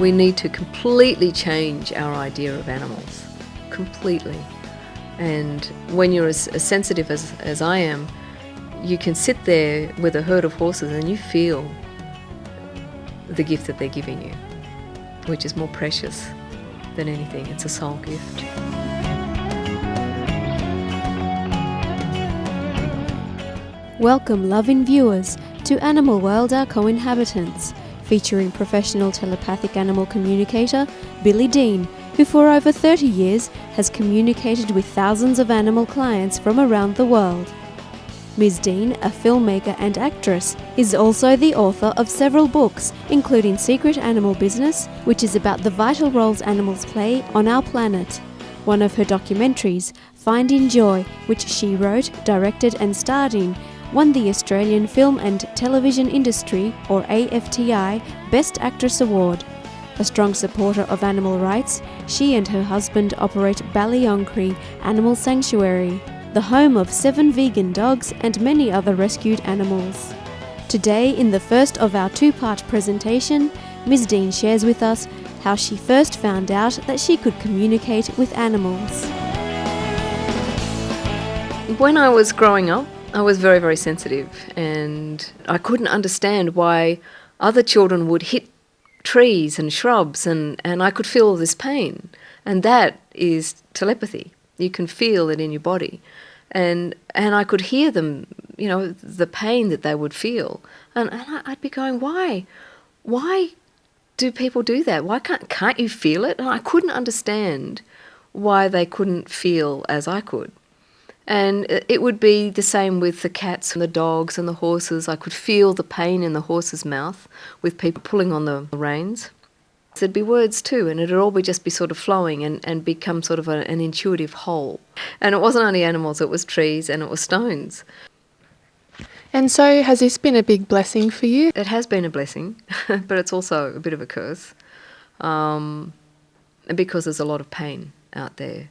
We need to completely change our idea of animals. Completely. And when you're as sensitive as I am, you can sit there with a herd of horses and you feel the gift that they're giving you, which is more precious than anything. It's a soul gift. Welcome, loving viewers, to Animal World, Our Co-Inhabitants, featuring professional telepathic animal communicator Billy Dean, who for over 30 years has communicated with thousands of animal clients from around the world. Ms. Dean, a filmmaker and actress, is also the author of several books, including Secret Animal Business, which is about the vital roles animals play on our planet. One of her documentaries, Finding Joy, which she wrote, directed and starred in, won the Australian Film and Television Industry, or AFTI, Best Actress Award. A strong supporter of animal rights, she and her husband operate Ballyoncree Animal Sanctuary, the home of 7 vegan dogs and many other rescued animals. Today, in the first of our 2-part presentation, Ms. Dean shares with us how she first found out that she could communicate with animals. When I was growing up, I was very, very sensitive, and I couldn't understand why other children would hit trees and shrubs, and I could feel all this pain. And that is telepathy. You can feel it in your body. And I could hear them, you know, the pain that they would feel. And I'd be going, why? Why do people do that? Why can't you feel it? And I couldn't understand why they couldn't feel as I could. And it would be the same with the cats and the dogs and the horses. I could feel the pain in the horse's mouth with people pulling on the reins. There'd be words too, and it'd all just be sort of flowing and become sort of an intuitive whole. And it wasn't only animals, it was trees and it was stones. And so has this been a big blessing for you? It has been a blessing, but it's also a bit of a curse, because there's a lot of pain out there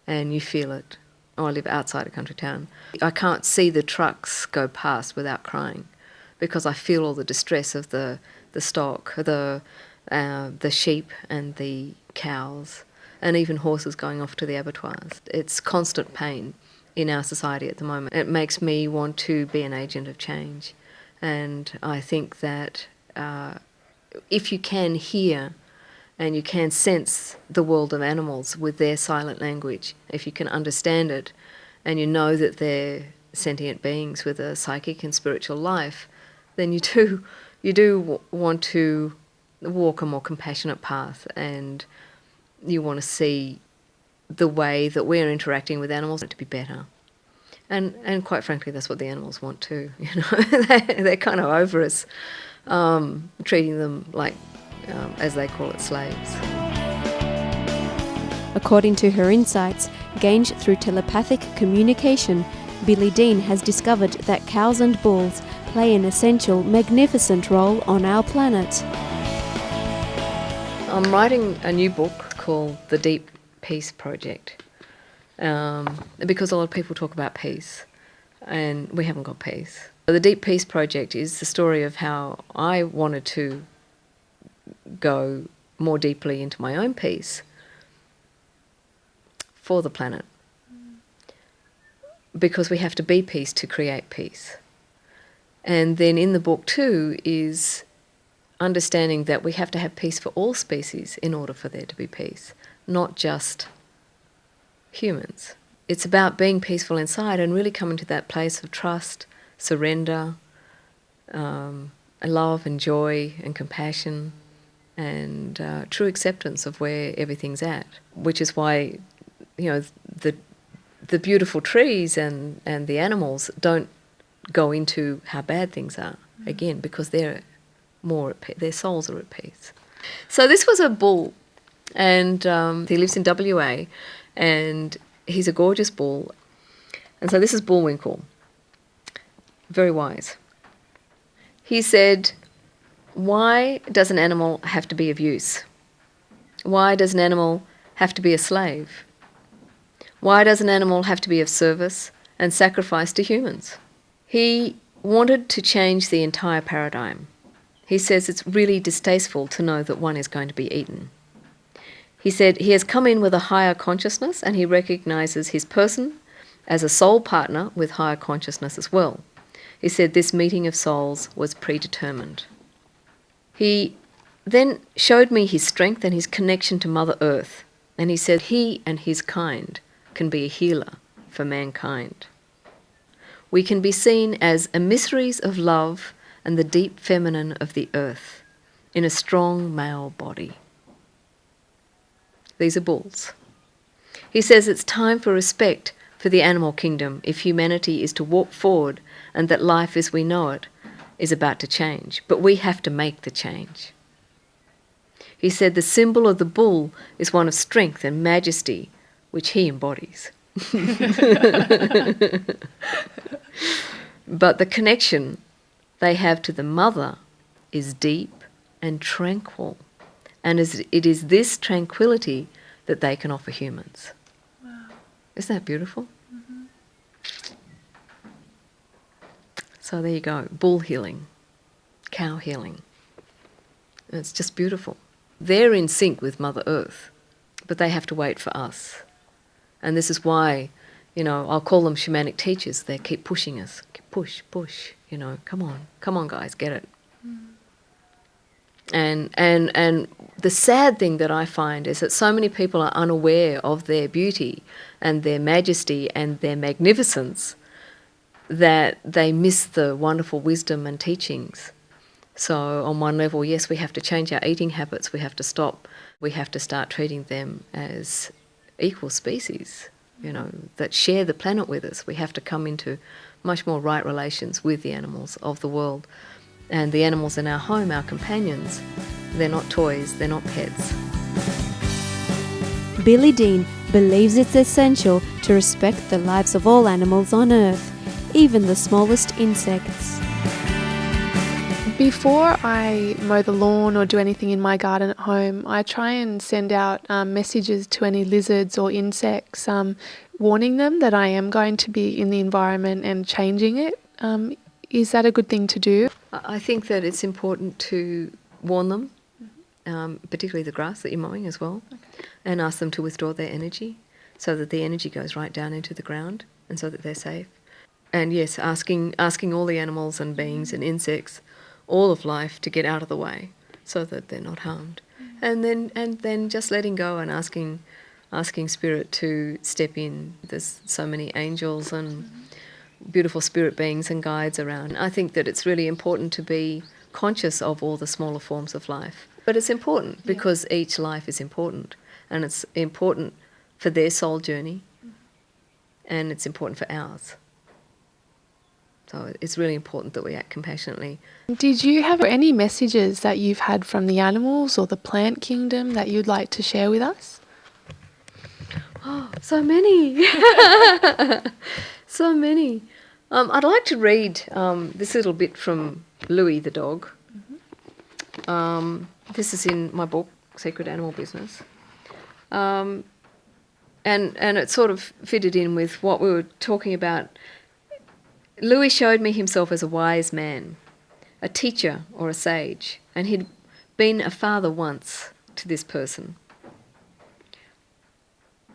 and you feel it. I live outside a country town. I can't see the trucks go past without crying because I feel all the distress of the stock, the sheep and the cows, and even horses going off to the abattoirs. It's constant pain in our society at the moment. It makes me want to be an agent of change. And I think that if you can hear and you can sense the world of animals with their silent language, if you can understand it and you know that they're sentient beings with a psychic and spiritual life, then you do want to walk a more compassionate path, and you want to see the way that we're interacting with animals to be better. And quite frankly, that's what the animals want too. You know, they're kind of over us, treating them like, as they call it, slaves. According to her insights, gained through telepathic communication, Billy Dean has discovered that cows and bulls play an essential, magnificent role on our planet. I'm writing a new book called The Deep Peace Project, because a lot of people talk about peace, and we haven't got peace. The Deep Peace Project is the story of how I wanted to go more deeply into my own peace for the planet, because we have to be peace to create peace. And then in the book too is understanding that we have to have peace for all species in order for there to be peace, not just humans. It's about being peaceful inside and really coming to that place of trust, surrender, love and joy and compassion, and true acceptance of where everything's at, which is why, you know, the beautiful trees and the animals don't go into how bad things are, again, because they're more at peace, their souls are at peace. So this was a bull, and he lives in WA, and he's a gorgeous bull. And so this is Bullwinkle, very wise. He said, why does an animal have to be of use? Why does an animal have to be a slave? Why does an animal have to be of service and sacrifice to humans? He wanted to change the entire paradigm. He says it's really distasteful to know that one is going to be eaten. He said he has come in with a higher consciousness and he recognises his person as a soul partner with higher consciousness as well. He said this meeting of souls was predetermined. He then showed me his strength and his connection to Mother Earth, and he said he and his kind can be a healer for mankind. We can be seen as emissaries of love and the deep feminine of the earth in a strong male body. These are bulls. He says it's time for respect for the animal kingdom if humanity is to walk forward and that life as we know it is about to change. But we have to make the change. He said the symbol of the bull is one of strength and majesty, which he embodies. But the connection they have to the mother is deep and tranquil. And it is this tranquility that they can offer humans. Wow. Isn't that beautiful? Mm-hmm. So there you go, bull healing, cow healing. And it's just beautiful. They're in sync with Mother Earth, but they have to wait for us. And this is why, I'll call them shamanic teachers. They keep pushing us. Push, come on guys, get it. And the sad thing that I find is that so many people are unaware of their beauty and their majesty and their magnificence that they miss the wonderful wisdom and teachings. So on one level, yes, we have to change our eating habits. We have to stop. We have to start treating them as equal species, that share the planet with us. We have to come into much more right relations with the animals of the world. And the animals in our home, our companions, they're not toys, they're not pets. Billy Dean believes it's essential to respect the lives of all animals on Earth, even the smallest insects. Before I mow the lawn or do anything in my garden at home, I try and send out messages to any lizards or insects, warning them that I am going to be in the environment and changing it. Is that a good thing to do? I think that it's important to warn them, particularly the grass that you're mowing as well, and ask them to withdraw their energy so that the energy goes right down into the ground and so that they're safe. And yes, asking all the animals and beings and insects, all of life, to get out of the way so that they're not harmed. And then just letting go and asking Spirit to step in. There's so many angels and beautiful spirit beings and guides around. I think that it's really important to be conscious of all the smaller forms of life. But it's important because each life is important, and it's important for their soul journey, and it's important for ours. So it's really important that we act compassionately. Did you have any messages that you've had from the animals or the plant kingdom that you'd like to share with us? Oh, so many. So many. I'd like to read this little bit from Louis the dog. This is in my book, Secret Animal Business. And it sort of fitted in with what we were talking about. Louis showed me himself as a wise man, a teacher or a sage, and he'd been a father once to this person.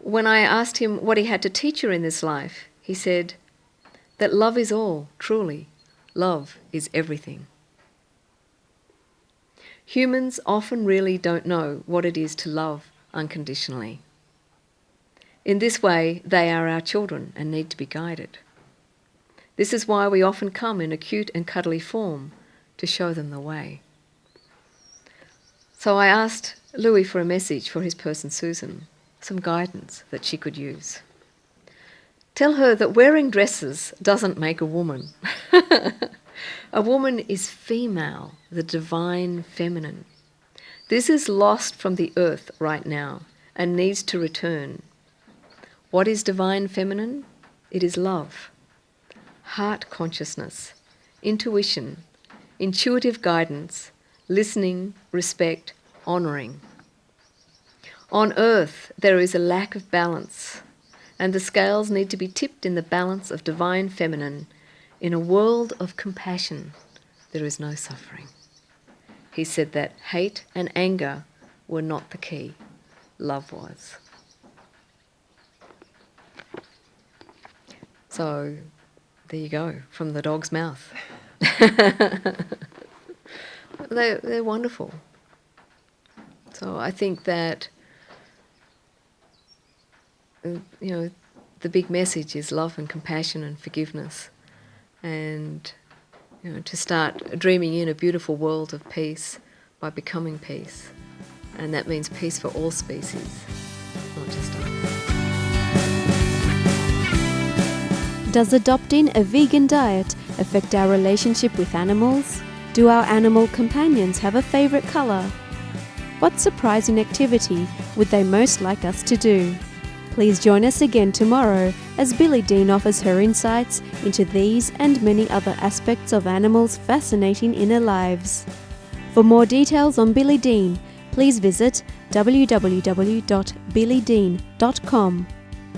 When I asked him what he had to teach her in this life, he said that love is all, truly. Love is everything. Humans often really don't know what it is to love unconditionally. In this way, they are our children and need to be guided. This is why we often come in a cute and cuddly form to show them the way. So I asked Louis for a message for his person Susan, some guidance that she could use. Tell her that wearing dresses doesn't make a woman. A woman is female, the divine feminine. This is lost from the earth right now and needs to return. What is divine feminine? It is love, heart consciousness, intuition, intuitive guidance, listening, respect, honouring. On earth there is a lack of balance, and the scales need to be tipped in the balance of divine feminine. In a world of compassion, there is no suffering. he said that hate and anger were not the key. Love was. So there you go, from the dog's mouth. They're wonderful. So I think that, the big message is love and compassion and forgiveness, and to start dreaming in a beautiful world of peace by becoming peace, and that means peace for all species, not just us. Does adopting a vegan diet affect our relationship with animals? Do our animal companions have a favourite colour? What surprising activity would they most like us to do? Please join us again tomorrow as Billie Dean offers her insights into these and many other aspects of animals' fascinating inner lives. For more details on Billie Dean, please visit www.billiedean.com.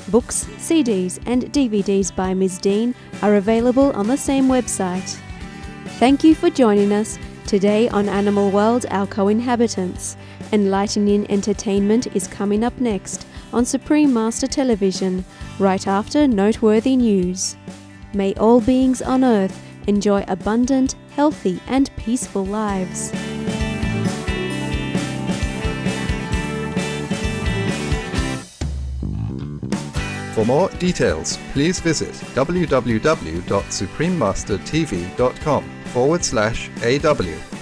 Books, CDs and DVDs by Ms. Dean are available on the same website. Thank you for joining us today on Animal World, Our Co-Inhabitants. Enlightening entertainment is coming up next on Supreme Master Television, right after noteworthy news. May all beings on Earth enjoy abundant, healthy and peaceful lives. For more details, please visit www.suprememastertv.com/AW.